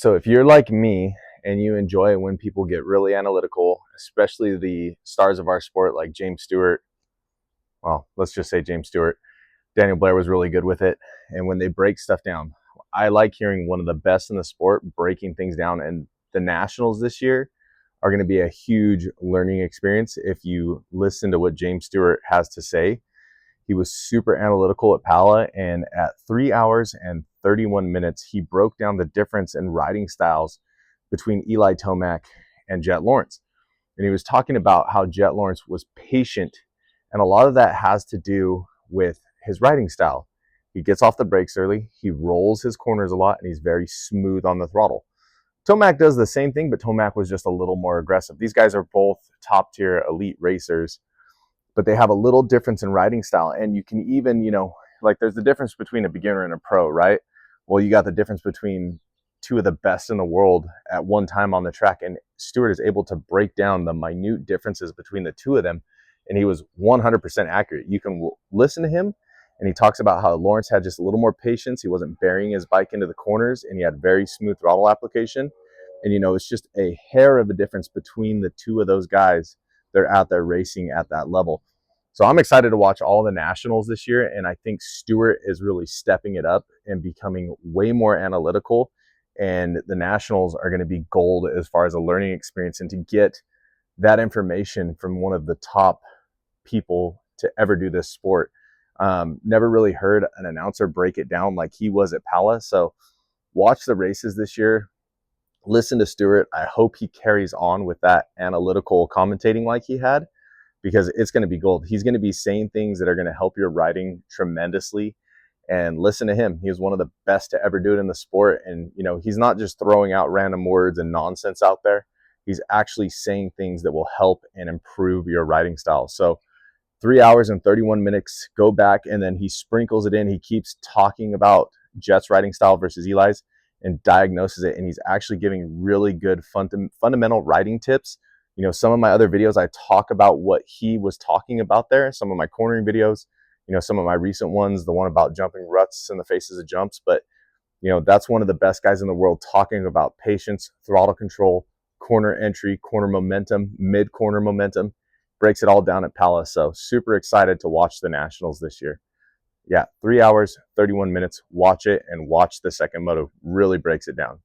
So if you're like me and you enjoy when people get really analytical, especially the stars of our sport like James Stewart, well, let's just say James Stewart, Daniel Blair was really good with it. And when they break stuff down, I like hearing one of the best in the sport breaking things down. And the Nationals this year are going to be a huge learning experience if you listen to what James Stewart has to say. He was super analytical at Pala, and at 3 hours and 31 minutes, he broke down the difference in riding styles between Eli Tomac and Jet Lawrence. And he was talking about how Jet Lawrence was patient, and a lot of that has to do with his riding style. He gets off the brakes early, he rolls his corners a lot, and he's very smooth on the throttle. Tomac does the same thing, but Tomac was just a little more aggressive. These guys are both top tier elite racers, but they have a little difference in riding style. And you can even, like there's the difference between a beginner and a pro, right? Well, you got the difference between two of the best in the world at one time on the track. And Stewart is able to break down the minute differences between the two of them. And he was 100% accurate. You can listen to him, and he talks about how Lawrence had just a little more patience. He wasn't burying his bike into the corners, and he had very smooth throttle application. And, it's just a hair of a difference between the two of those guys. They're out there racing at that level. So I'm excited to watch all the Nationals this year, and I think Stewart is really stepping it up and becoming way more analytical, and the Nationals are going to be gold as far as a learning experience. And to get that information from one of the top people to ever do this sport, never really heard an announcer break it down like he was at Pala. So watch the races this year, listen to Stewart. I hope he carries on with that analytical commentating like he had, because it's going to be gold. He's going to be saying things that are going to help your riding tremendously. And listen to him. He was one of the best to ever do it in the sport. And, he's not just throwing out random words and nonsense out there. He's actually saying things that will help and improve your riding style. So 3 hours and 31 minutes, go back, and then he sprinkles it in. He keeps talking about Jet's riding style versus Eli's and diagnoses it. And he's actually giving really good fundamental riding tips. Some of my other videos, I talk about what he was talking about there. Some of my cornering videos, some of my recent ones, the one about jumping ruts in the faces of jumps. But, that's one of the best guys in the world talking about patience, throttle control, corner entry, corner momentum, mid-corner momentum. Breaks it all down at Palace. So super excited to watch the Nationals this year. Yeah, 3 hours, 31 minutes. Watch it and watch the second moto. Really breaks it down.